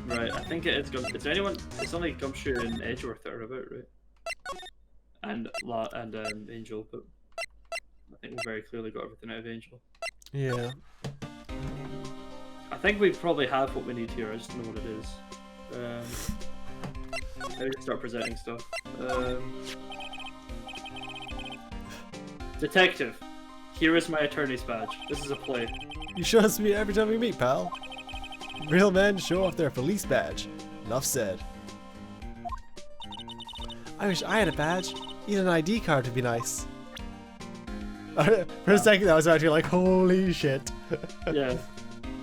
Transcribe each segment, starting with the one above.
Right, I think it's Gum. Is there anyone? It's only Gumshoe and Edgeworth that are about, right? And Angel, but I think we very clearly got everything out of Angel. Yeah. I think we probably have what we need here. I just don't know what it is. Maybe start presenting stuff. Detective, here is my attorney's badge. This is a play. You show us me every time we meet, pal. Real men show off their police badge. Enough said. I wish I had a badge. Even an ID card would be nice. For a second, I was actually like, holy shit. Yeah.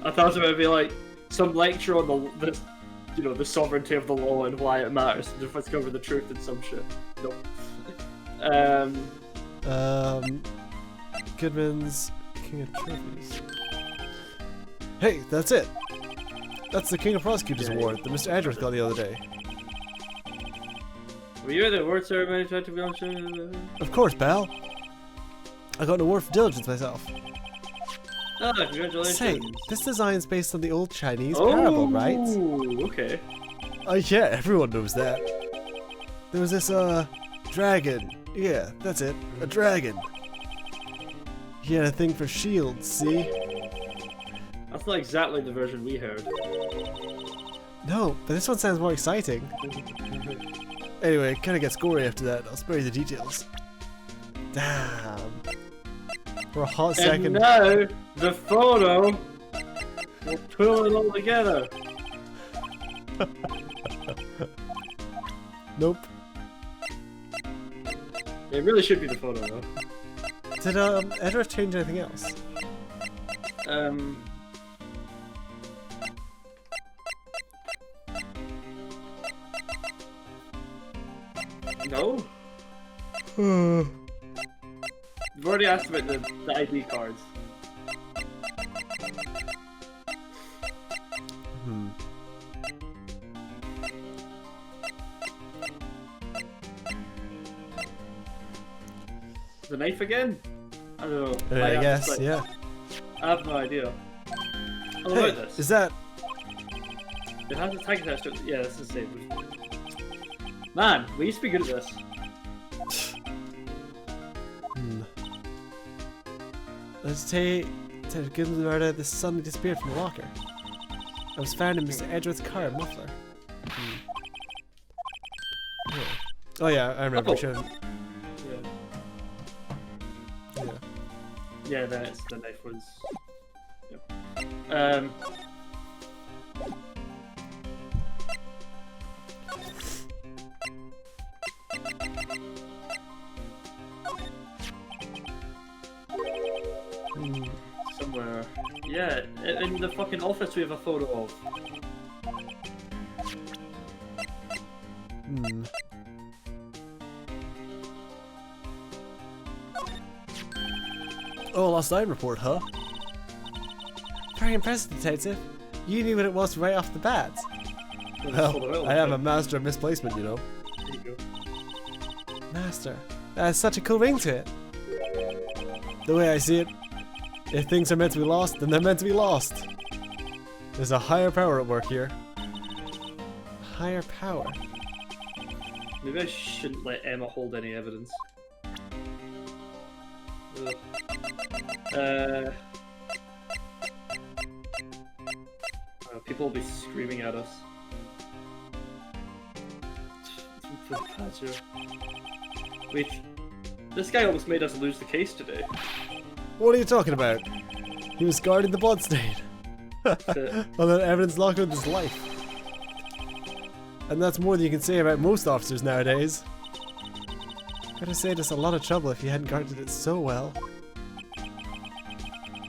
I thought it would be like some lecture on the you know, the sovereignty of the law and why it matters to discover the truth and some shit. Nope. Goodman's King of Trophies. Hey, that's it. That's the King of Prosecutors Award that Mr. Edgeworth got the other day. Were you at the award ceremony trying to be on show? Of course, pal. I got an award for diligence myself. Oh, congratulations. Say, this design is based on the old Chinese parable, right? Oh, okay. Yeah, everyone knows that. There was this, dragon. Yeah, that's it. A dragon. He had a thing for shields, see? That's not exactly the version we heard. No, but this one sounds more exciting. Anyway, it kinda gets gory after that. I'll spare you the details. Damn. For a hot second. And now, the photo will pull it all together. Nope. It really should be the photo, though. Did Edgeworth change anything else? No. We've already asked about the ID cards. The knife again? I don't know. I guess, yeah. I have no idea. How Hey, about this? is that... It has a tag attached to it. Yeah, that's the same. Man, we used to be good at this. Let's take Goodman's murder. This suddenly disappeared from the locker. I was found in Mr. Edgeworth's car and muffler. Yeah. Oh yeah, I remember. Oh. Yeah. Yeah, then it's the knife was. Yeah. Somewhere. Yeah, in the fucking office we have a photo of. Oh, lost line report, huh? Very impressive, detective. You knew what it was right off the bat. Well, I am a master of misplacement, you know. There you go. Master. That has such a cool ring to it. The way I see it, if things are meant to be lost, then they're meant to be lost. There's a higher power at work here. Higher power? Maybe I shouldn't let Emma hold any evidence. Ugh. People will be screaming at us. Wait, this guy almost made us lose the case today. What are you talking about? He was guarding the bloodstain. On an evidence locker with his life. And that's more than you can say about most officers nowadays. Gotta say, it's a lot of trouble if you hadn't guarded it so well.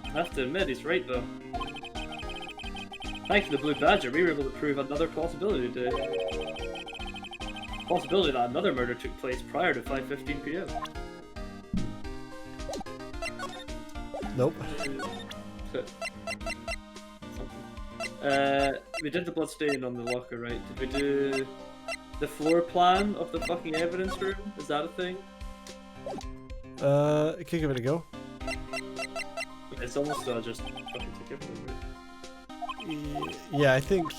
I have to admit, he's right though. Thanks to the Blue Badger, we were able to prove another possibility today. Possibility that another murder took place prior to 5:15 PM. Nope. We did the bloodstain on the locker, right? Did we do... The floor plan of the fucking evidence room? Is that a thing? It could give it a go. It's almost just fucking took everything. Yeah, I think.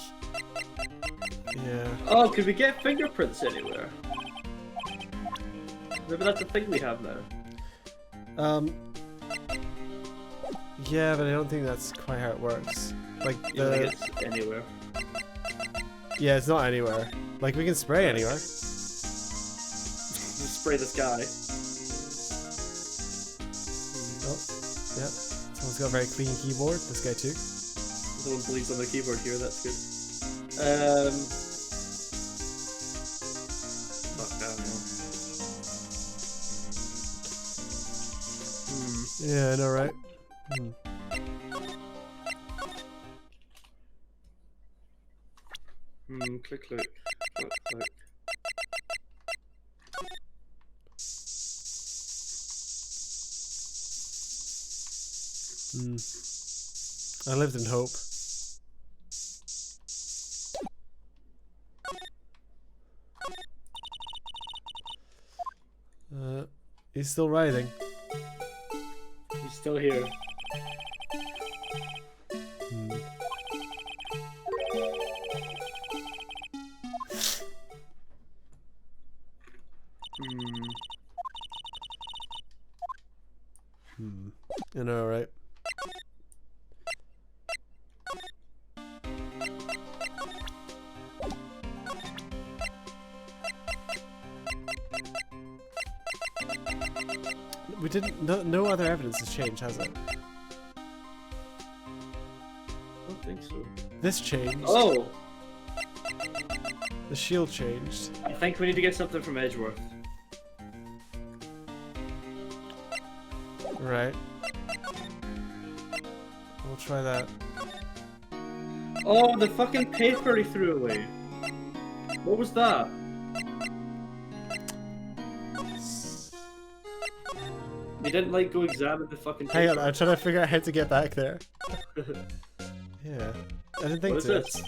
Yeah. Oh, could we get fingerprints anywhere? Maybe that's a thing we have now. Yeah, but I don't think that's quite how it works. Like You don't think it's anywhere. Yeah, it's not anywhere. Like we can spray anywhere. Just spray this guy. Oh, yeah. Someone's got a very clean keyboard. This guy too. Someone bleeds on the keyboard here. That's good. Fuck, I don't know. Yeah, I know, right? Click, click, click, click. I lived in hope. He's still writhing. He's still here. You know, right? We didn't. No other evidence has changed, has it? I don't think so. This changed. Oh! The shield changed. I think we need to get something from Edgeworth. Right. We'll try that. Oh, the fucking paper he threw away. What was that? We didn't like go examine the fucking paper. Hang on, I'm trying to figure out how to get back there. Yeah. I didn't think What is to. this?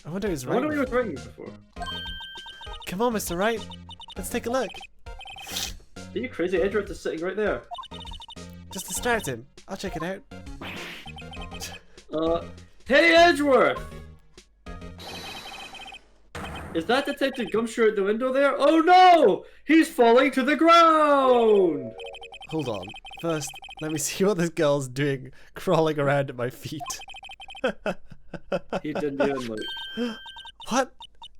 I wonder who's I right. wonder what he was writing before. Come on, Mr. Wright. Let's take a look. Are you crazy? Edgeworth is sitting right there. Just to start him. I'll check it out. Hey Edgeworth! Is that Detective Gumshoe at the window there? Oh no! He's falling to the ground! Hold on. First, let me see what this girl's doing crawling around at my feet. He didn't even look. What?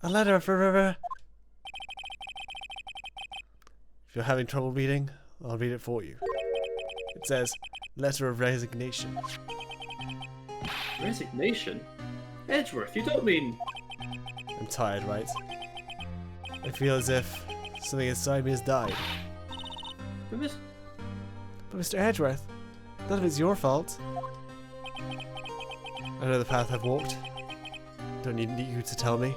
A letter for... If you're having trouble reading, I'll read it for you. It says, letter of resignation. Resignation? Edgeworth, you don't mean... I'm tired, right? I feel as if something inside me has died. But But Mr. Edgeworth, none of it's your fault. I know the path I've walked. Don't need you to tell me.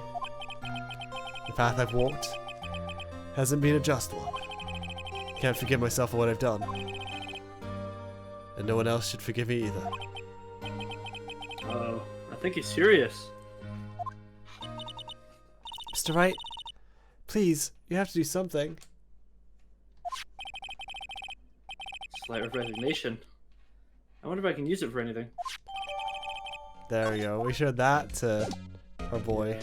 The path I've walked hasn't been a just one. Can't forgive myself for what I've done. And no one else should forgive me either. Oh, I think he's serious. Mr. Wright, please, you have to do something. Letter of resignation. I wonder if I can use it for anything. There we go. We showed that to our boy.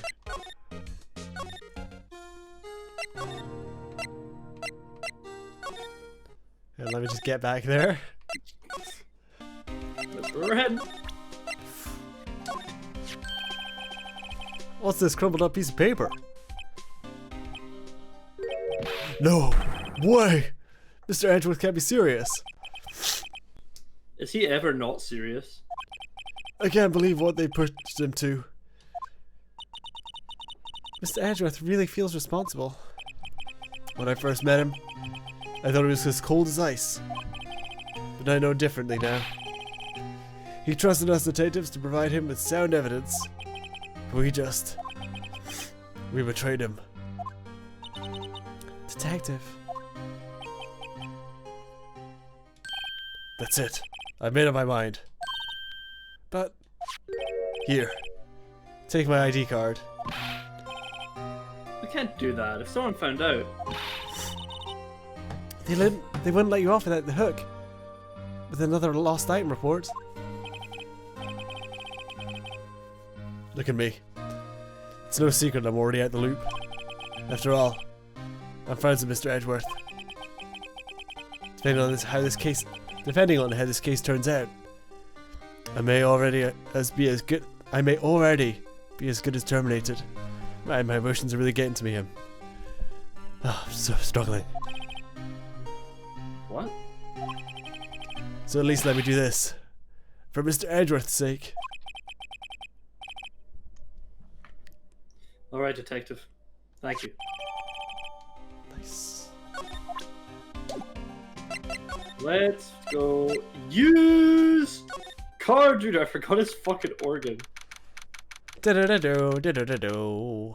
And let me just get back there. That's where we're heading. What's this crumpled up piece of paper? No way! Mr. Edgeworth can't be serious. Is he ever not serious? I can't believe what they pushed him to. Mr. Edgeworth really feels responsible. When I first met him, I thought he was as cold as ice. But I know differently now. He trusted us detectives to provide him with sound evidence. We betrayed him. Detective. That's it. I've made up my mind. But... Here. Take my ID card. can't do that. If someone found out. They wouldn't let you off without the hook. With another lost item report. Look at me. It's no secret I'm already out the loop. After all, I'm friends with Mr. Edgeworth. Depending on how this case turns out, I may already be as good as terminated. My emotions are really getting to me. I'm so struggling. What? So at least let me do this. For Mr. Edgeworth's sake. Alright, detective. Thank you. Nice. Let's go use card reader. I forgot his fucking organ. Da-da-da-do, Oh, da-da-da-do.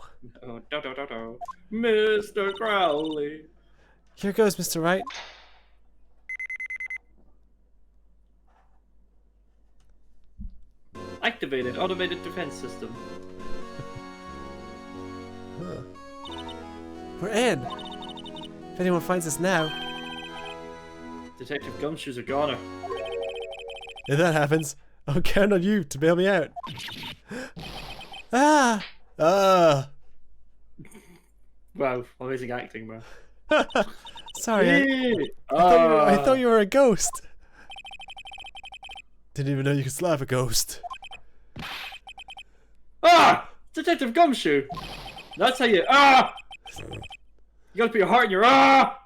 Mr. Crowley. Here goes, Mr. Wright. Activated automated defense system. Huh. We're in. If anyone finds us now. Detective Gumshoe's a goner. If that happens, I'll count on you to bail me out. Ah! Ah! Wow, amazing acting, man. Sorry, I thought you were a ghost. Didn't even know you could slap a ghost. Ah! Detective Gumshoe! That's how you. Ah! You gotta put your heart in your. Ah!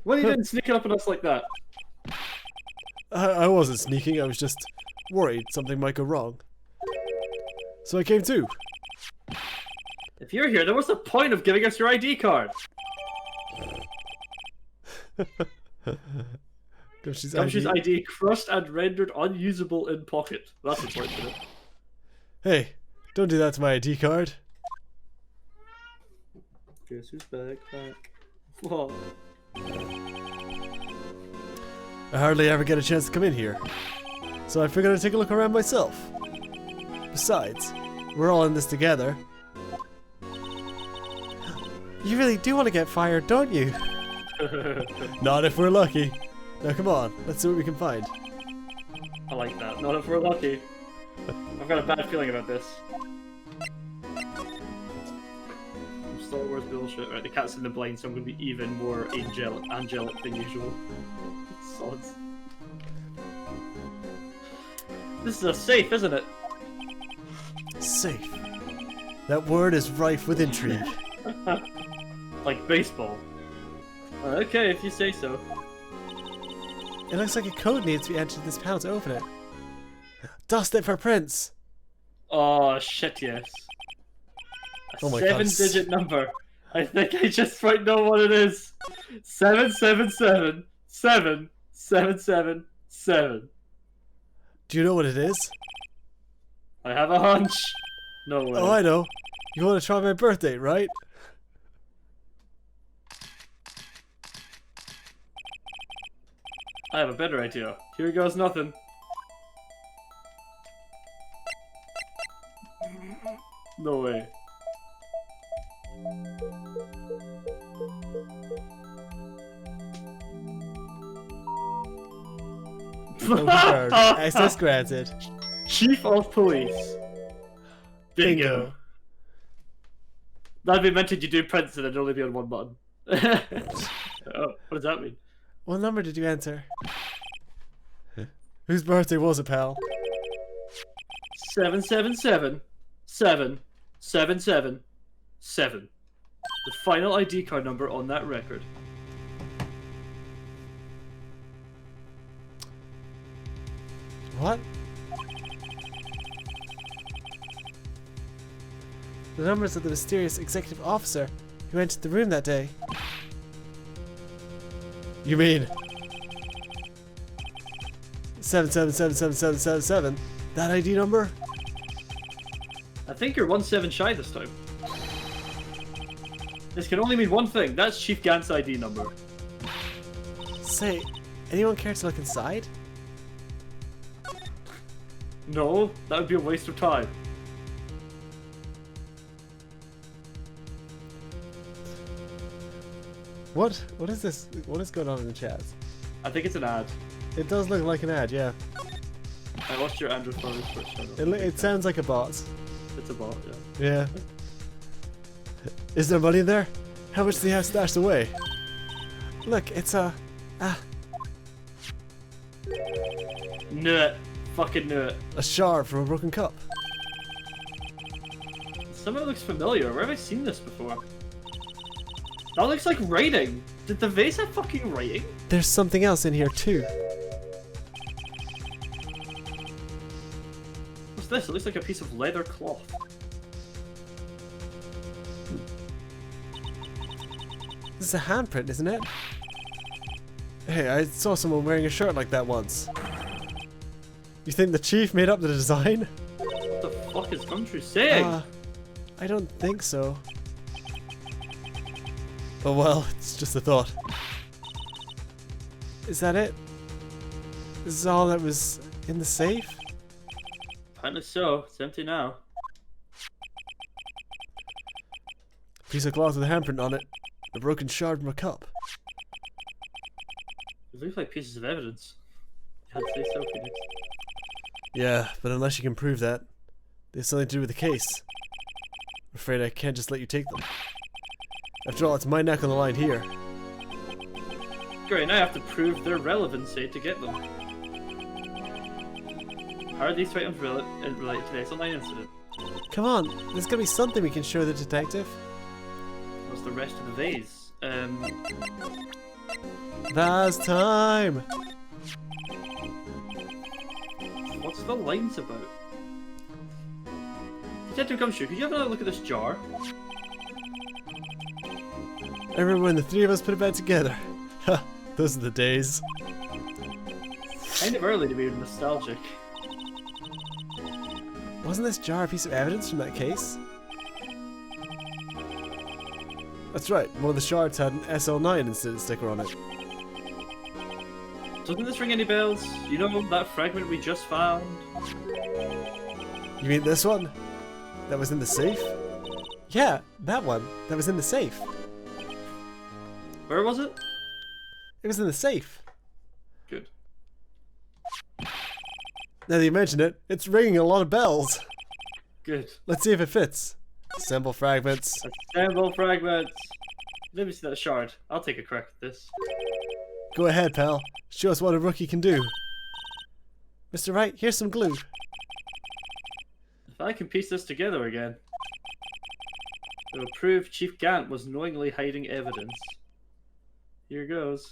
What are you doing sneaking up on us like that? I wasn't sneaking, I was just worried something might go wrong. So I came too. If you're here, then what's the point of giving us your ID card? Gumshoe's ID crushed and rendered unusable in pocket. That's unfortunate. Hey, don't do that to my ID card. Guess who's back? Whoa. I hardly ever get a chance to come in here, so I figured I'd take a look around myself. Besides, we're all in this together. You really do want to get fired, don't you? Not if we're lucky. Now come on, let's see what we can find. I like that. Not if we're lucky. I've got a bad feeling about this. Star Wars bullshit. Right, the cat's in the blind, so I'm going to be even more angelic than usual. Sods. This is a safe, isn't it? Safe. That word is rife with intrigue. Like baseball. Okay, if you say so. It looks like a code needs to be entered in this panel to open it. Dust it for Prince! Oh, shit, yes. A Oh my God. 7-digit number. I think I just might know what it is. 777 7777. Do you know what it is? I have a hunch. No way. Oh, I know. You want to try my birthday, right? I have a better idea. Here goes nothing. No way. Confirmed. Access granted. Chief of Police. Bingo. That'd be meant to you do Prince and it'd only be on one button. Oh, what does that mean? What number did you enter? Whose birthday was it, pal? 777 7777. The final ID card number on that record. What? The numbers of the mysterious executive officer who entered the room that day. You mean 7777777? That ID number? I think you're 1-7 shy this time. This can only mean one thing. That's Chief Gant's ID number. Say, anyone care to look inside? No, that would be a waste of time. What? What is this? What is going on in the chat? I think it's an ad. It does look like an ad, yeah. I watched your Android photos first. It sounds like a bot. It's a bot, yeah. Yeah. Is there money in there? How much do they have stashed away? Look, it's a... Knew it. Fucking knew it. a shard from a broken cup. Some of it looks familiar. Where have I seen this before? That looks like writing. Did the vase have fucking writing? There's something else in here too. What's this? It looks like a piece of leather cloth. This is a handprint, isn't it? Hey, I saw someone wearing a shirt like that once. You think the chief made up the design? What the fuck is Gumshoe saying? I don't think so. Oh well, it's just a thought. Is that it? This is all that was in the safe? Apparently so. It's empty now. Piece of cloth with a handprint on it. A broken shard from a cup. It looks like pieces of evidence. You had to say so, Phoenix. Yeah, but unless you can prove that, they have something to do with the case. I'm afraid I can't just let you take them. After all, it's my neck on the line here. Great, now I have to prove their relevancy to get them. How are these two items related to the SL9 incident? Come on, there's gotta be something we can show the detective. What's the rest of the vase? Vase time! What's the lines about? Detective Gumshoe, could you have another look at this jar? I remember when the three of us put a bed together. Ha, those are the days. Kind of early to be nostalgic. Wasn't this jar a piece of evidence from that case? That's right, one of the shards had an SL9 incident sticker on it. Doesn't this ring any bells? You know that fragment we just found? You mean this one? That was in the safe? Yeah, that one. That was in the safe. Where was it? It was in the safe. Good. Now that you mention it, it's ringing a lot of bells. Good. Let's see if it fits. Assemble fragments. Assemble fragments. Let me see that shard. I'll take a crack at this. Go ahead, pal. Show us what a rookie can do. Mr. Wright, here's some glue. If I can piece this together again, it will prove Chief Gant was knowingly hiding evidence. Here goes.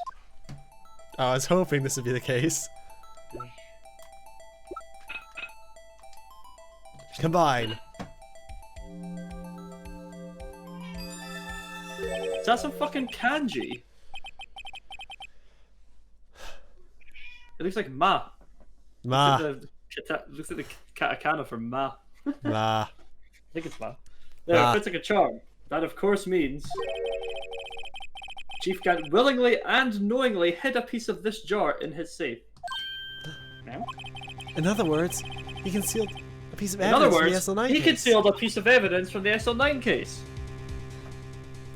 Oh, I was hoping this would be the case. Combine. Is that some fucking kanji? It looks like ma. Ma. Looks like the katakana for ma. Ma. I think it's ma. There, it fits like a charm. That of course means Chief Gant willingly and knowingly hid a piece of this jar in his safe. Now? In other words, he concealed a piece of In other evidence from the words, SL9 he case. concealed a piece of evidence from the SL9 case.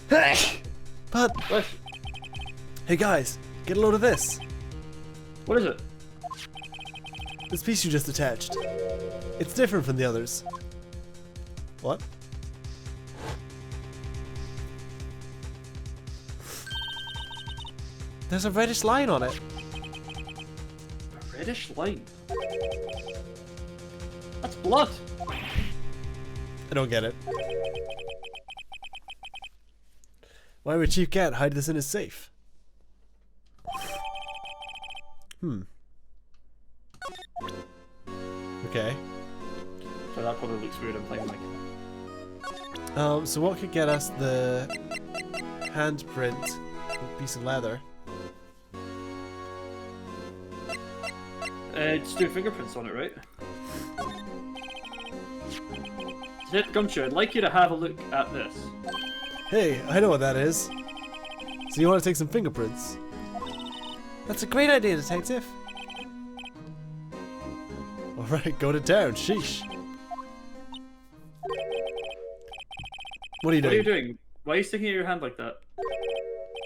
But, What? hey guys, get a load of this. What is it? This piece you just attached. It's different from the others. What? There's a reddish line on it. A reddish line. That's blood. I don't get it. Why would Chief Gant hide this in his safe? Okay. So that probably looks weird. I'm playing like. So what could get us the handprint piece of leather? Just do fingerprints on it, right? Gumshoe, I'd like you to have a look at this. Hey, I know what that is. So you want to take some fingerprints? That's a great idea, detective. Alright, go to town, sheesh. What are you doing? What are you doing? Why are you sticking out your hand like that?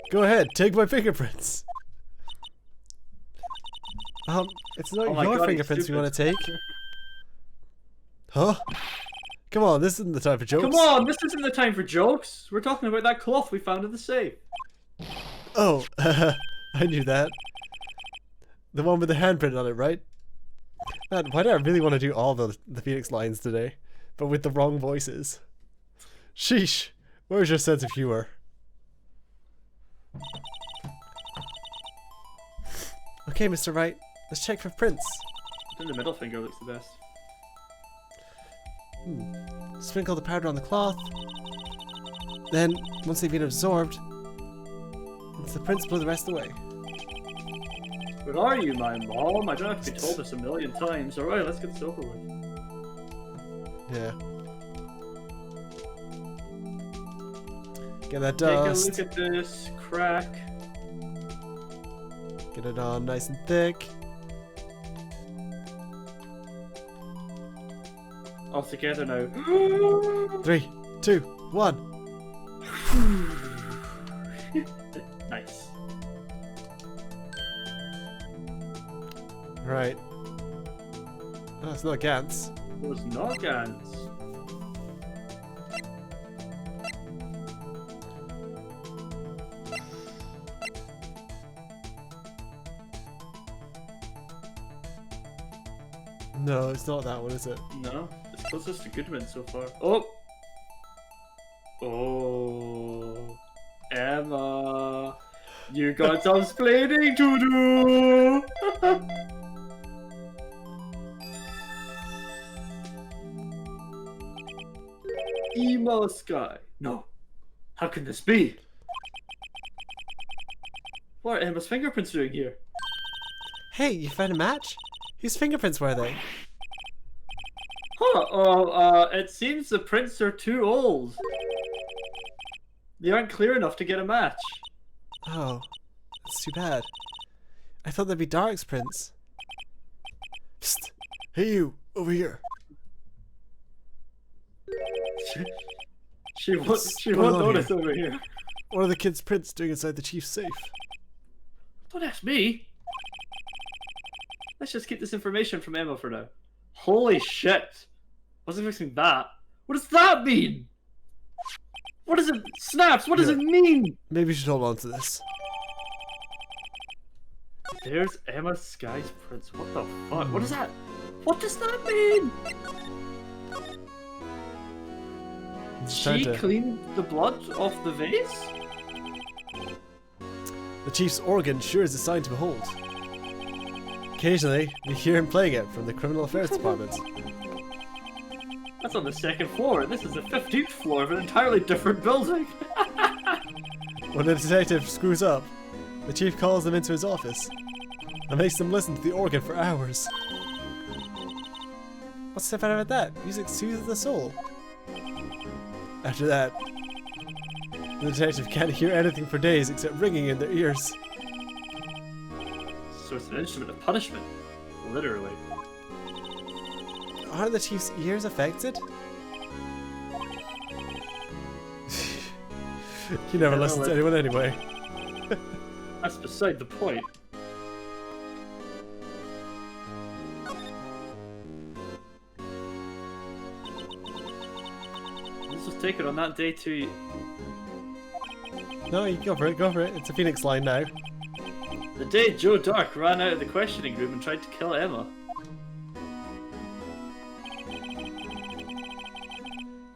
Go ahead, take my fingerprints. It's not Oh my your God, he's fingerprints we want to take. stupid. Huh? Come on, this isn't the time for jokes. Come on, this isn't the time for jokes. We're talking about that cloth we found in the safe. Oh, I knew that. The one with the handprint on it, right? Man, why do I really want to do all the Phoenix lines today? But with the wrong voices. Sheesh. Where's your sense of humor? Okay, Mr. Wright. Let's check for prints. I think the middle finger looks the best. Sprinkle the powder on the cloth. Then, once they've been absorbed, once the prints blow the rest away. Where are you, my mom? I don't have to be told this a million times. Alright, let's get this over with. Yeah. Get that dust. Take a look at this crack. Get it on nice and thick. All together now. 3, 2, 1. Nice. Right. Oh, it's not Gantz. It was not Gans. No, it's not that one, is it? No, it's closest to Goodman so far. Oh! Oh. Emma. You got some splaining to do! Emo Sky. No. How can this be? What are Emma's fingerprints doing here? Hey, you found a match? Whose fingerprints were they? Huh, it seems the prints are too old. They aren't clear enough to get a match. Oh, that's too bad. I thought they'd be Dark's prints. Psst! Hey you, over here. She won't going on notice here? over here. What are the kids' prints doing inside the chief's safe? Don't ask me. Let's just keep this information from Emma for now. Holy shit! Wasn't expecting that. What does that mean? What is it? Snaps! What does it mean? Maybe you should hold on to this. There's Emma Sky's prints. What the fuck? What is that? What does that mean? She cleaned the blood off the vase? The chief's organ sure is a sign to behold. Occasionally, we hear him playing it from the criminal affairs department. That's on the second floor. This is the 15th floor of an entirely different building. When a detective screws up, the chief calls them into his office and makes them listen to the organ for hours. What's so bad about that? Music soothes the soul. After that, the detective can't hear anything for days except ringing in their ears. So it's an instrument of punishment. Literally. Are the chief's ears affected? You never listen to anyone anyway. That's beside the point. Let's just take it on that day too. No, you go for it, go for it. It's a Phoenix line now. The day Joe Dark ran out of the questioning room and tried to kill Emma.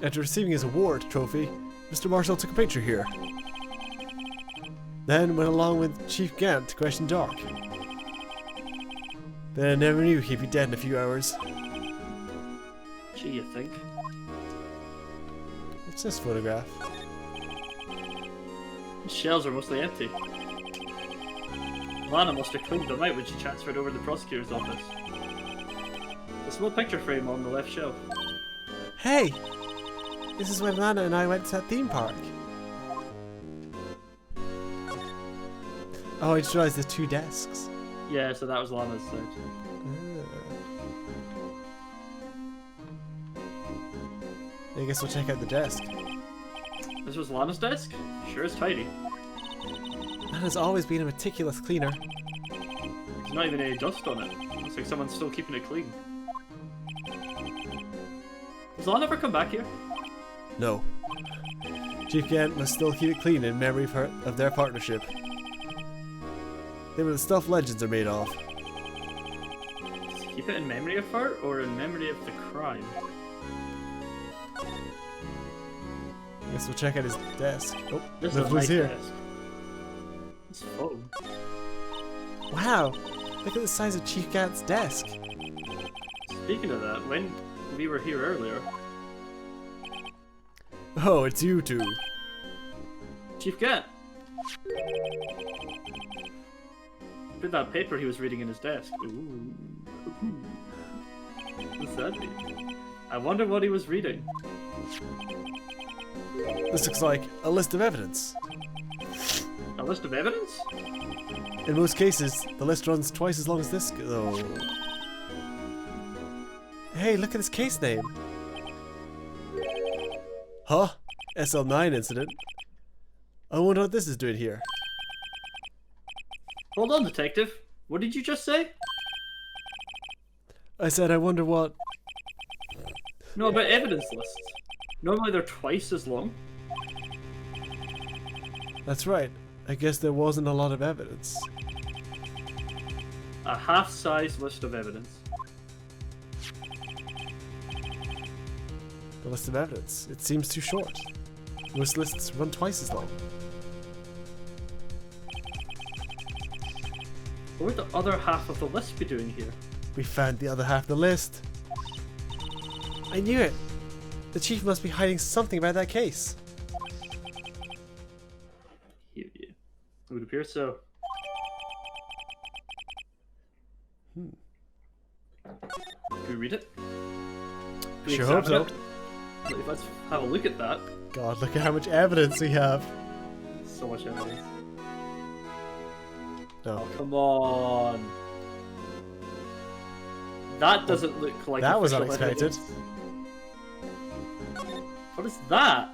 After receiving his award trophy, Mr. Marshall took a picture here. Then went along with Chief Gant to question Dark. Then I never knew he'd be dead in a few hours. Gee, you think? What's this photograph? The shells are mostly empty. Lana must have cleaned them out when she transferred over to the prosecutor's office. The small picture frame on the left shelf. Hey! This is when Lana and I went to that theme park. Oh, I just realized there's 2 desks. Yeah, so that was Lana's side. I guess we'll check out the desk. This was Lana's desk? Sure is tidy. Man has always been a meticulous cleaner. There's not even any dust on it. Looks like someone's still keeping it clean. Does Lon ever come back here? No. Chief Gant must still keep it clean in memory of their partnership. They were the stuff legends are made of. Does he keep it in memory of her, or in memory of the crime? Guess we'll check out his desk. Oh, This look is who's nice here. desk. His phone. Wow! Look at the size of Chief Gant's desk. Speaking of that, when we were here earlier, Oh, it's you two. Chief Gant. Put that paper he was reading in his desk. Ooh. What's that mean? I wonder what he was reading. This looks like a list of evidence. A list of evidence? In most cases, the list runs twice as long as this. Oh. Hey, look at this case name. Huh? SL9 incident. I wonder what this is doing here. Hold on, detective. What did you just say? I said I wonder what... No, about evidence lists. Normally they're twice as long. That's right. I guess there wasn't a lot of evidence. A half-size list of evidence. The list of evidence. It seems too short. Most lists run twice as long. What would the other half of the list be doing here? We found the other half of the list. I knew it. The chief must be hiding something about that case. Yeah. It would appear so. Can we read it? Can we Sure hope so. examine it? Let's have a look at that. God, look at how much evidence we have. So much evidence. No. Oh, come on. That doesn't look like That was official unexpected. evidence. What is that?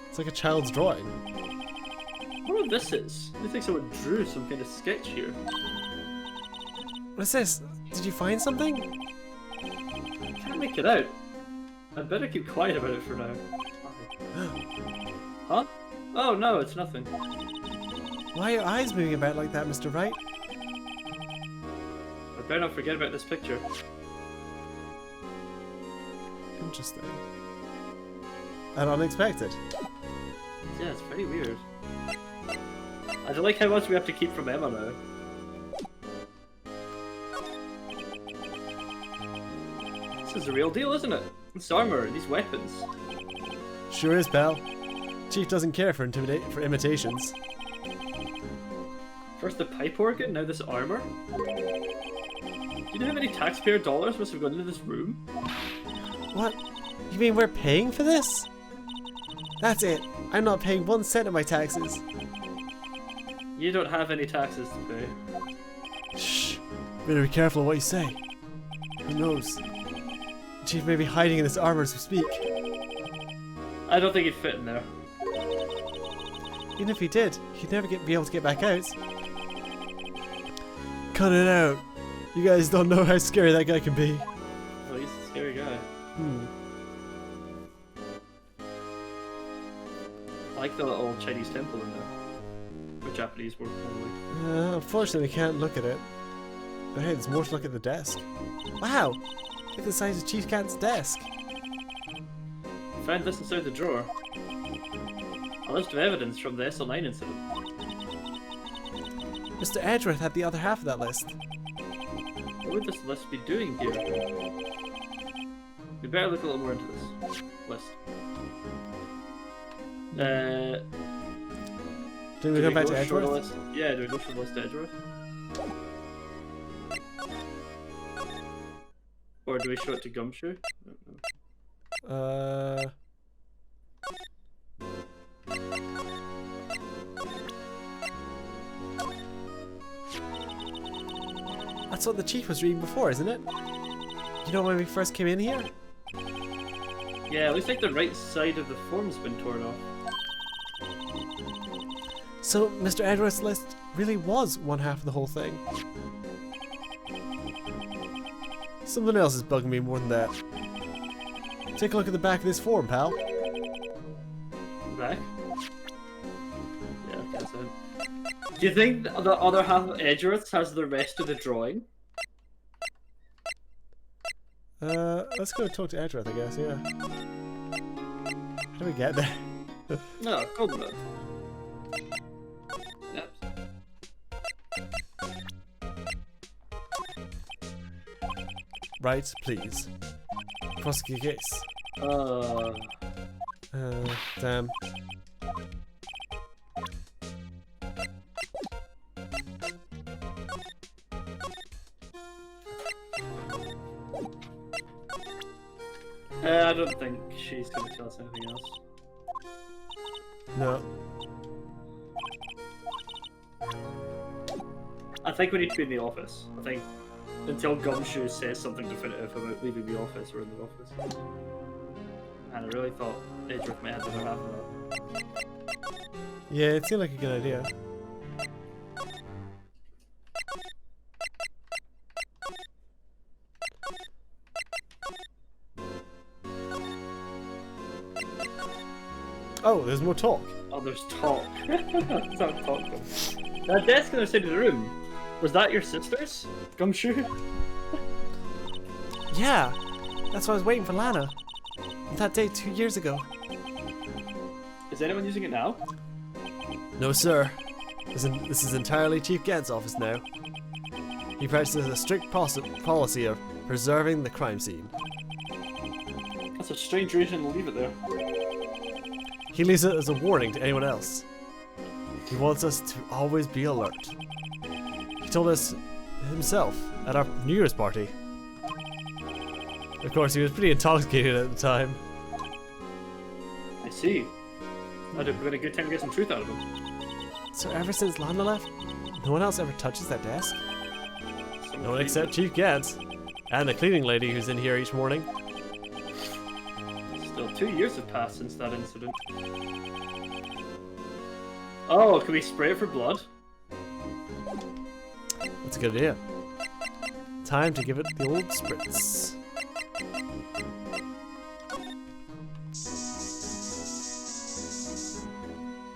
It's like a child's drawing. I wonder what this is. I think someone drew some kind of sketch here. What's this? Did you find something? I can't make it out. I'd better keep quiet about it for now. Huh? Oh no, it's nothing. Why are your eyes moving about like that, Mr. Wright? I better not forget about this picture. Interesting. And unexpected. Yeah, it's very weird. I don't like how much we have to keep from Emma now. This is the real deal, isn't it? This armor, these weapons. Sure is, pal. Chief doesn't care for imitations. First the pipe organ, now this armor. Do you know how many taxpayer dollars must have gone into this room? What? You mean we're paying for this? That's it. I'm not paying 1 cent of my taxes. You don't have any taxes to pay. Shh. Better be careful of what you say. Who knows? The Chief may be hiding in this armor as we speak. I don't think he'd fit in there. Even if he did, he'd never be able to get back out. Cut it out. You guys don't know how scary that guy can be. Oh, he's a scary guy. I like the little Chinese temple in there. Or Japanese were probably. Unfortunately, we can't look at it. But hey, there's more to look at the desk. Wow! Look at the size of Chief Cat's desk. Found this inside the drawer. A list of evidence from the SL9 incident. Mr. Edgeworth had the other half of that list. What would this list be doing here? We better look a little more into this list. Did we go back to Edgeworth? List? Yeah, do we go for the list to Edgeworth? Or do we show it to Gumshoe? That's what the Chief was reading before, isn't it? You know when we first came in here? Yeah, it looks like the right side of the form's been torn off. So Mr. Edgeworth's list really was one half of the whole thing. Something else is bugging me more than that. Take a look at the back of this form, pal. Back? Yeah, I guess so. Do you think the other half of Edgeworth has the rest of the drawing? Let's go talk to Edgeworth, I guess, yeah. How do we get there? No, hold on. Yep. Right, please. Prosecute case. Damn. I don't think she's going to tell us anything else. No. I think we need to be in the office. I think until Gumshoe says something definitive about leaving the office, we're in the office. And I really thought Edgeworth might have the other half of that. Yeah, it seemed like a good idea. Oh, there's more talk. Oh, there's talk. Let's have talk. That desk on the side of the room, was that your sister's? Gumshoe? Yeah, that's why I was waiting for Lana. That day 2 years ago. Is anyone using it now? No, sir. This is entirely Chief Gant's office now. He practices a strict policy of preserving the crime scene. That's a strange reason to leave it there. He leaves it as a warning to anyone else. He wants us to always be alert. He told us himself at our New Year's party. Of course, he was pretty intoxicated at the time. I see. I'd have been a good time to get some truth out of him. So ever since Lana left, no one else ever touches that desk? Someone No one cleaned except it. Chief Gant. And the cleaning lady who's in here each morning. Still, 2 years have passed since that incident. Oh, can we spray it for blood? That's a good idea. Time to give it the old spritz.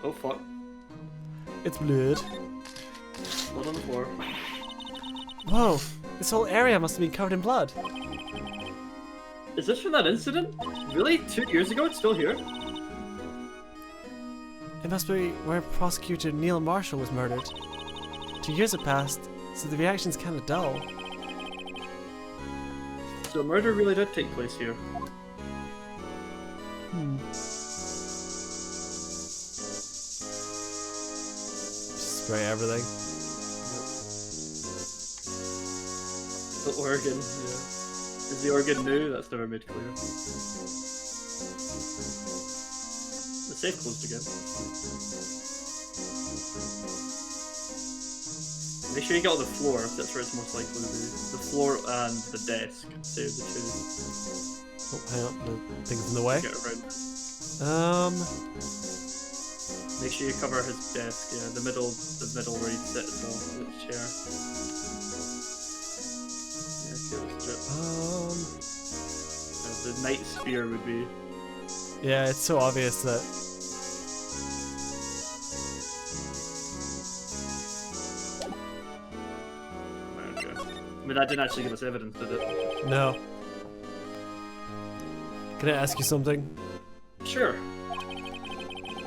Oh fuck. It's blood. Blood on the floor. Whoa, this whole area must have been covered in blood. Is this from that incident? Really? 2 years ago? It's still here? It must be where Prosecutor Neil Marshall was murdered. 2 years have passed, so the reaction's kinda dull. So a murder really did take place here. Spray everything. The organ, yeah. Is the organ new? That's never made clear. The safe closed again. Make sure you get on the floor, that's where it's most likely to be. The floor and the desk, save the two. Oh, hang on, the thing's in the way. Get around. Make sure you cover his desk, yeah, the middle where he'd sit as well, with the chair. Yeah, okay, let's do it. The night sphere would be. Yeah, it's so obvious that. Okay. I mean, that didn't actually give us evidence, did it? No. Can I ask you something? Sure.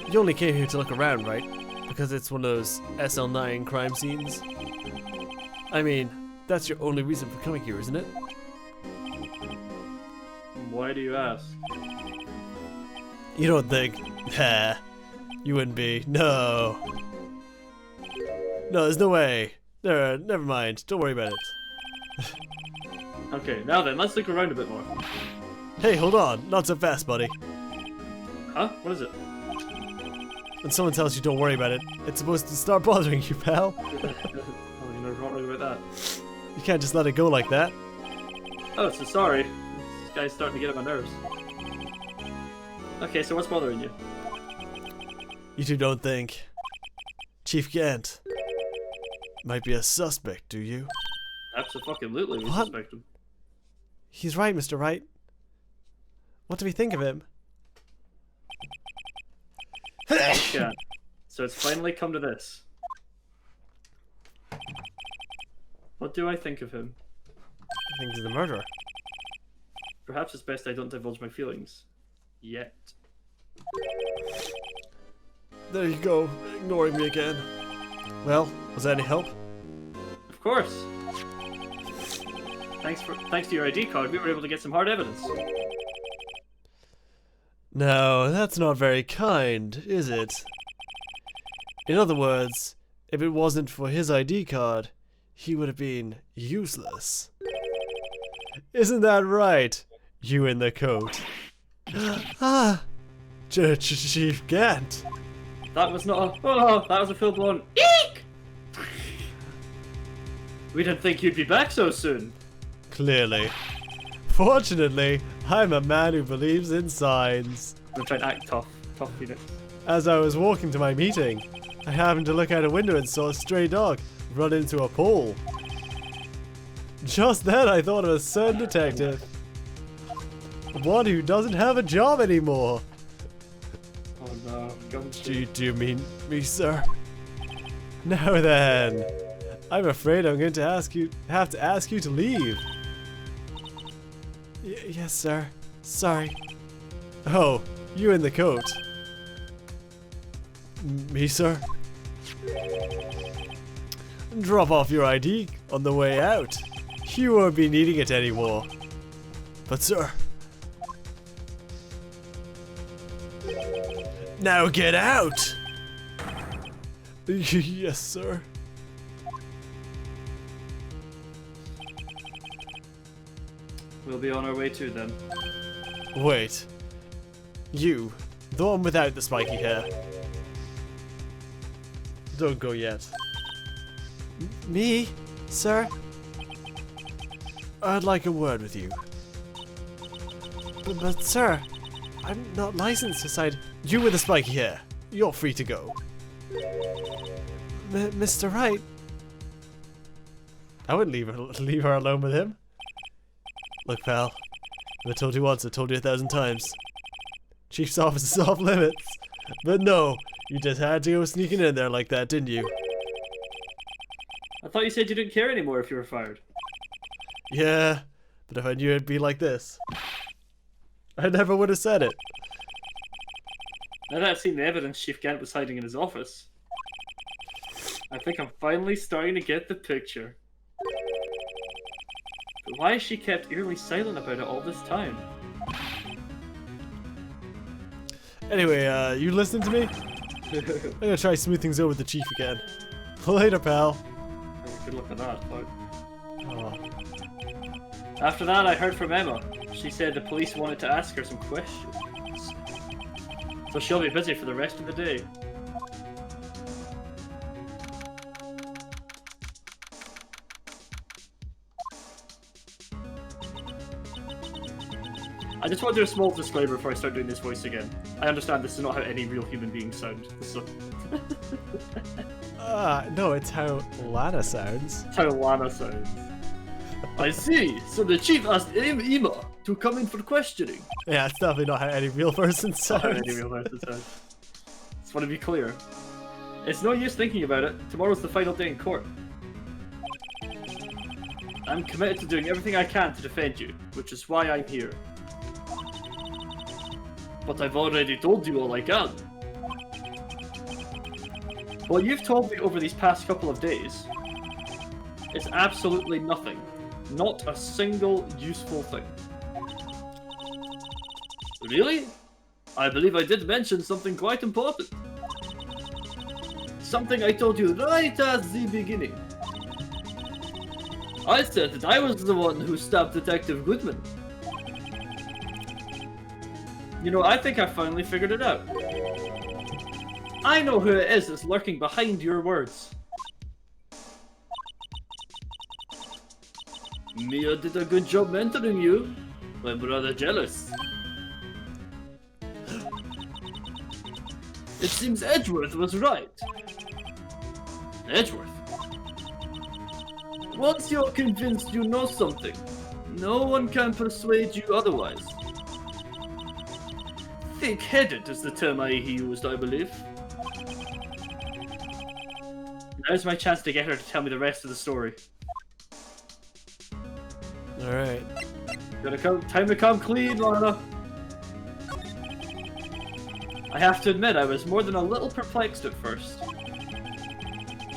You only came here to look around, right? Because it's one of those SL9 crime scenes? I mean, that's your only reason for coming here, isn't it? Why do you ask? You don't think? Nah. You wouldn't be. No. No, there's no way. Never mind. Don't worry about it. Okay, now then, let's look around a bit more. Hey, hold on. Not so fast, buddy. Huh? What is it? When someone tells you don't worry about it, it's supposed to start bothering you, pal. Oh, you know, not really about that. You can't just let it go like that. Oh, so sorry. This guy's starting to get on my nerves. Okay, so what's bothering you? You two don't think Chief Gant might be a suspect, do you? Absolutely, we What? suspect him. He's right, Mr. Wright. What do we think of him? Okay. So it's finally come to this. What do I think of him? I think he's the murderer. Perhaps it's best I don't divulge my feelings. Yet. There you go, ignoring me again. Well, was that any help? Of course. Thanks to your ID card, we were able to get some hard evidence. No, that's not very kind, is it? In other words, if it wasn't for his ID card, he would have been useless. Isn't that right, you in the coat? Ah, Chief Gant. That was not a... Oh, that was a full-blown eek! We didn't think you'd be back so soon. Clearly. Fortunately, I'm a man who believes in signs. I'm trying to act tough. Tough, you know. As I was walking to my meeting, I happened to look out a window and saw a stray dog run into a pole. Just then I thought of a certain detective. One who doesn't have a job anymore. Oh no. Do you mean me, sir? Now then, I'm afraid I'm going to have to ask you to leave. Yes, sir. Sorry. Oh, you in the coat. Me, sir? Drop off your ID on the way out. You won't be needing it anymore. But, sir... Now get out! Yes, sir. We'll be on our way too then. Wait. You, the one without the spiky hair. Don't go yet. Me, sir? I'd like a word with you. But sir, I'm not licensed to side. You with the spiky hair. You're free to go. Mr. Wright? I wouldn't leave her alone with him. Look, pal. If I told you once, I told you 1,000 times. Chief's office is off limits. But no, you just had to go sneaking in there like that, didn't you? I thought you said you didn't care anymore if you were fired. Yeah, but if I knew it'd be like this, I never would have said it. Now that I've seen the evidence Chief Gant was hiding in his office, I think I'm finally starting to get the picture. But why has she kept eerily silent about it all this time? Anyway, you listening to me? I'm gonna try smooth things over with the chief again. Later, pal. Good luck on that, but... Oh. After that, I heard from Emma. She said the police wanted to ask her some questions. So she'll be busy for the rest of the day. I just want to do a small disclaimer before I start doing this voice again. I understand this is not how any real human being sounds. So... no, it's how Lana sounds. It's how Lana sounds. I see. So the chief asked Emma to come in for questioning. Yeah, it's definitely not how any real person sounds. Not how any real person sounds. Just want to be clear. It's no use thinking about it. Tomorrow's the final day in court. I'm committed to doing everything I can to defend you, which is why I'm here. But I've already told you all I can. What you've told me over these past couple of days is absolutely nothing. Not a single useful thing. Really? I believe I did mention something quite important. Something I told you right at the beginning. I said that I was the one who stabbed Detective Goodman. You know, I think I finally figured it out. I know who it is that's lurking behind your words. Mia did a good job mentoring you. I'm rather jealous. It seems Edgeworth was right. Edgeworth? Once you're convinced you know something, no one can persuade you otherwise. Thick-headed is the term he used, I believe. Now's my chance to get her to tell me the rest of the story. Alright. Time to come clean, Lana. I have to admit, I was more than a little perplexed at first.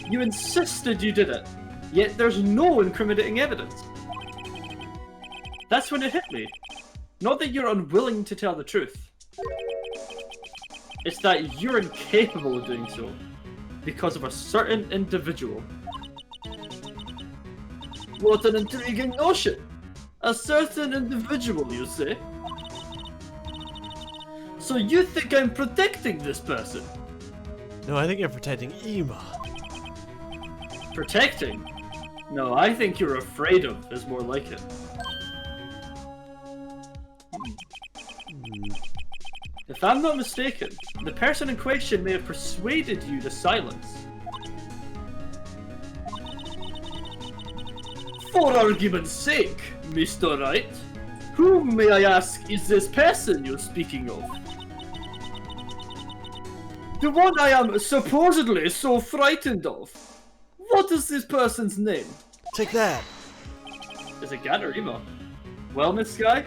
You insisted you did it, yet there's no incriminating evidence. That's when it hit me. Not that you're unwilling to tell the truth. It's that you're incapable of doing so, because of a certain individual. What an intriguing notion! A certain individual, you say? So you think I'm protecting this person? No, I think you're protecting Ema. Protecting? No, I think you're afraid of is more like it. If I'm not mistaken, the person in question may have persuaded you to silence. For argument's sake, Mr. Wright, who, may I ask, is this person you're speaking of? The one I am supposedly so frightened of. What is this person's name? Take that. Is it Gan or Ema? Well, Miss Sky?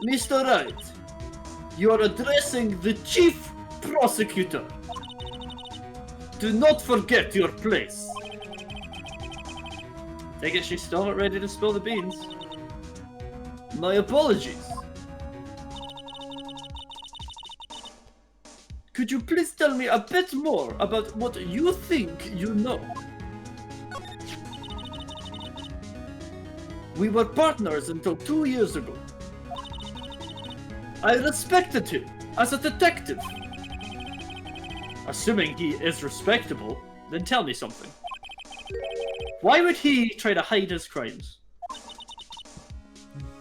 Mr. Wright, you are addressing the Chief Prosecutor. Do not forget your place. Take it she's still not ready to spill the beans. My apologies. Could you please tell me a bit more about what you think you know? We were partners until 2 years ago. I respected him as a detective. Assuming he is respectable, then tell me something. Why would he try to hide his crimes?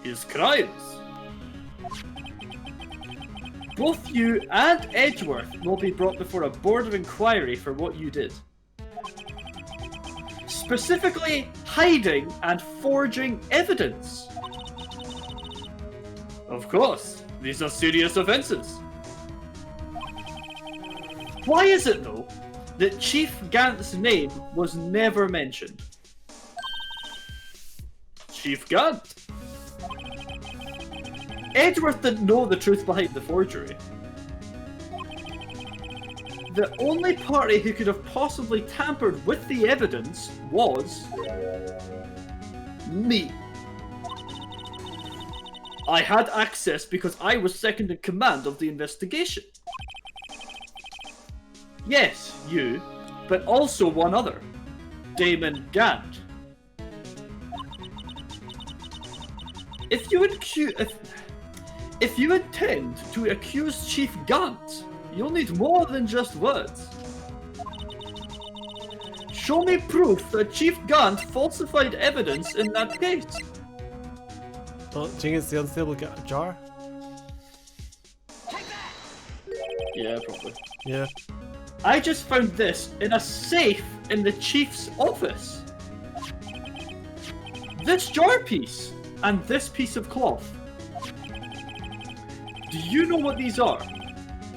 His crimes? Both you and Edgeworth will be brought before a board of inquiry for what you did. Specifically, hiding and forging evidence. Of course, these are serious offences. Why is it, though, that Chief Gant's name was never mentioned? Chief Gant? Edgeworth didn't know the truth behind the forgery. The only party who could have possibly tampered with the evidence was... me. I had access because I was second in command of the investigation. Yes, you, but also one other, Damon Gant. If you intend to accuse Chief Gant, you'll need more than just words. Show me proof that Chief Gant falsified evidence in that case. Oh, do you think it's the unstable jar? Yeah, probably. Yeah. I just found this in a safe in the chief's office. This jar piece and this piece of cloth. Do you know what these are?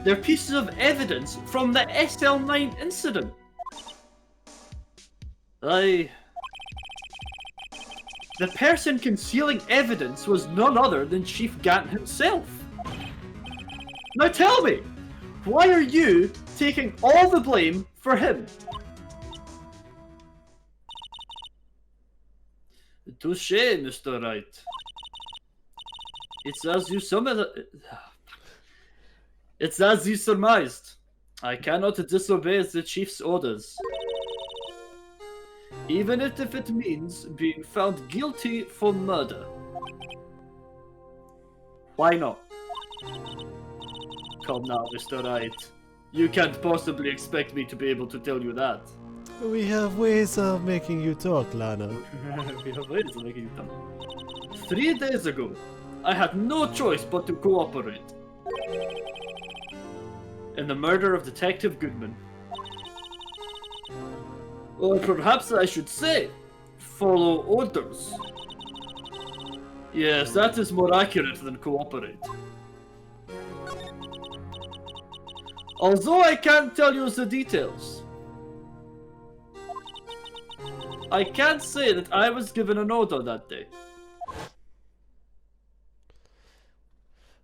They're pieces of evidence from the SL9 incident. The person concealing evidence was none other than Chief Gant himself. Now tell me, why are you taking all the blame for him? Touché, Mr. Wright. It's as you surmised. I cannot disobey the chief's orders. Even if it means being found guilty for murder. Why not? Come now, Mr. Wright. You can't possibly expect me to be able to tell you that. We have ways of making you talk, Lana. We have ways of making you talk. 3 days ago, I had no choice but to cooperate in the murder of Detective Goodman. Or perhaps I should say, follow orders. Yes, that is more accurate than cooperate. Although I can't tell you the details, I can say that I was given an order that day.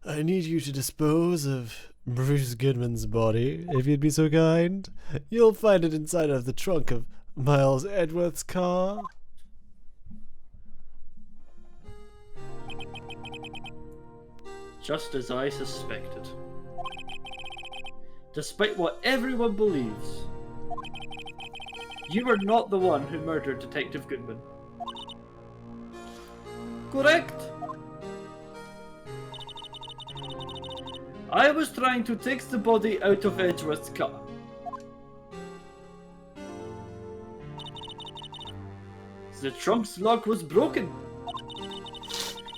I need you to dispose of Bruce Goodman's body, if you'd be so kind. You'll find it inside of the trunk of Miles Edgeworth's car. Just as I suspected. Despite what everyone believes, you are not the one who murdered Detective Goodman. Correct? I was trying to take the body out of Edgeworth's car. The trunk's lock was broken,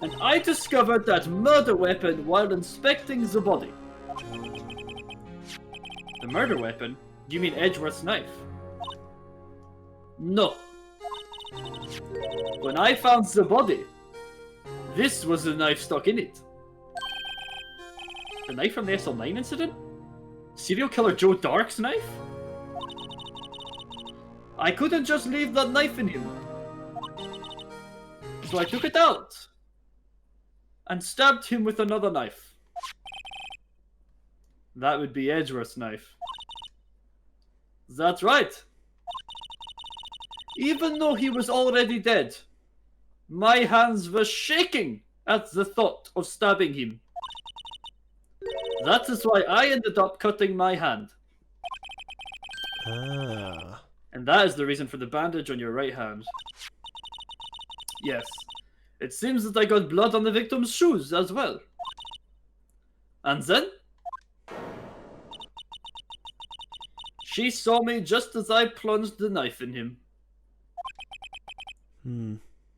and I discovered that murder weapon while inspecting the body. The murder weapon? You mean Edgeworth's knife? No. When I found the body, this was the knife stuck in it. The knife from the SL9 incident? Serial killer Joe Dark's knife? I couldn't just leave that knife in him. So I took it out and stabbed him with another knife. That would be Edgeworth's knife. That's right. Even though he was already dead, my hands were shaking at the thought of stabbing him. That is why I ended up cutting my hand. Ah. And that is the reason for the bandage on your right hand. Yes. It seems that I got blood on the victim's shoes as well. And then? She saw me just as I plunged the knife in him.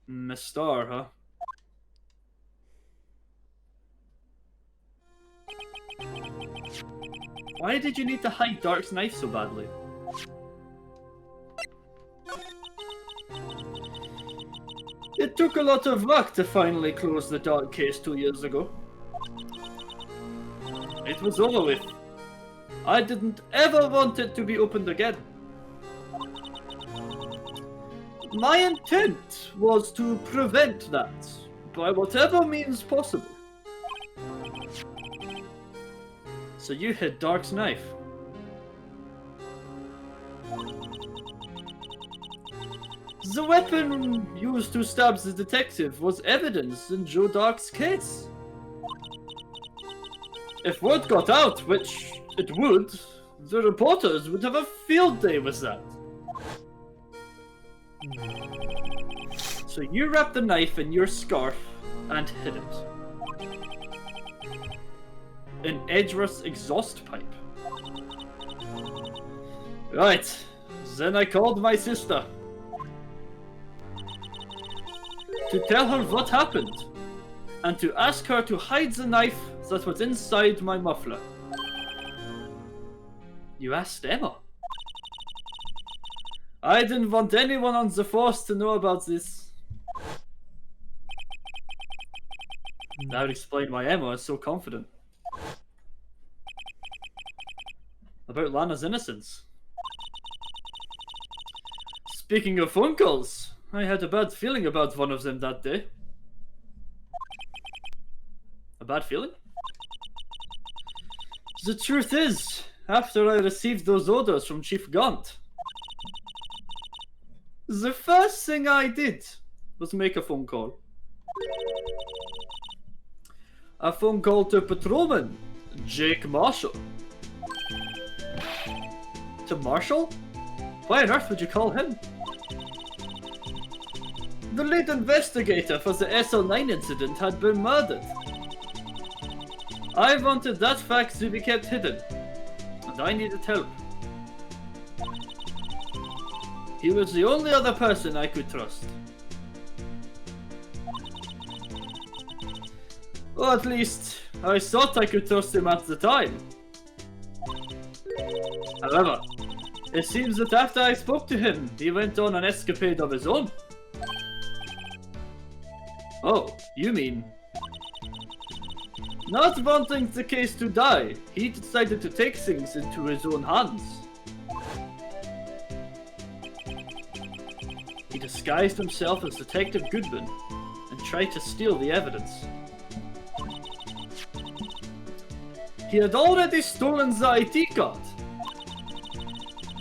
Miss Star, huh? Why did you need to hide Dark's knife so badly? It took a lot of work to finally close the Dark case 2 years ago. It was over with. I didn't ever want it to be opened again. My intent was to prevent that, by whatever means possible. So you hid Dark's knife. The weapon used to stab the detective was evidence in Joe Dark's case. If word got out, which it would, the reporters would have a field day with that. So you wrapped the knife in your scarf and hid it. In Edgeworth's exhaust pipe. Right, then I called my sister. To tell her what happened, and to ask her to hide the knife that was inside my muffler. You asked Emma? I didn't want anyone on the force to know about this. That would explain why Emma is so confident about Lana's innocence. Speaking of phone calls, I had a bad feeling about one of them that day. A bad feeling? The truth is, after I received those orders from Chief Gaunt, the first thing I did was make a phone call. A phone call to Patrolman Jake Marshall. To Marshall? Why on earth would you call him? The lead investigator for the SL9 incident had been murdered. I wanted that fact to be kept hidden, and I needed help. He was the only other person I could trust. Or at least, I thought I could trust him at the time. However, it seems that after I spoke to him, he went on an escapade of his own. Oh, you mean... Not wanting the case to die, he decided to take things into his own hands. He disguised himself as Detective Goodman and tried to steal the evidence. He had already stolen the ID card,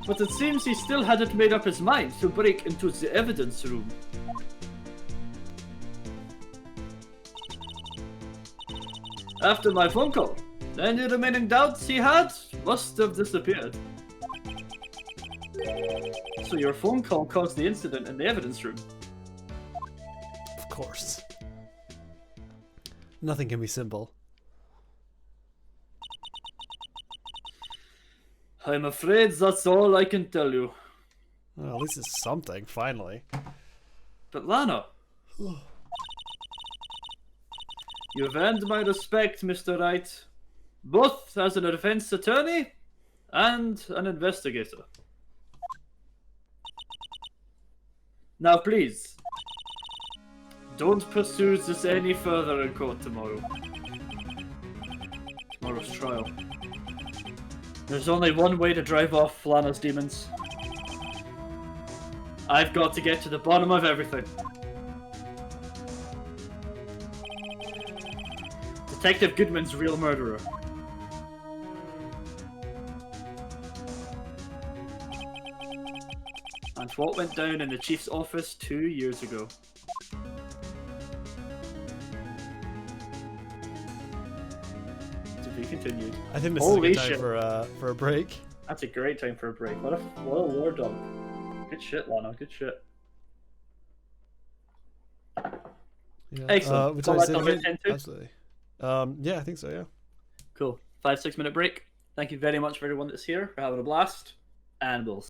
but it seems he still hadn't made up his mind to break into the evidence room. After my phone call, any remaining doubts he had must have disappeared. So your phone call caused the incident in the evidence room? Of course. Nothing can be simple. I'm afraid that's all I can tell you. Well, at least it's something, finally. But Lana... You've earned my respect, Mr. Wright, both as a defense attorney and an investigator. Now please, don't pursue this any further in court tomorrow. Tomorrow's trial. There's only one way to drive off Lana's demons. I've got to get to the bottom of everything. Detective Goodman's real murderer. And what went down in the chief's office 2 years ago. To be continued. I think this Holy is a good shit. time for a break. That's a great time for a break. What a war dog. Good shit, Lana. Good shit. Yeah. Excellent. Which Well, I that's said all we again? intend to. Absolutely. Yeah, I think so. Yeah. Cool. 5-6 minute break. Thank you very much for everyone that's here for having a blast, and we'll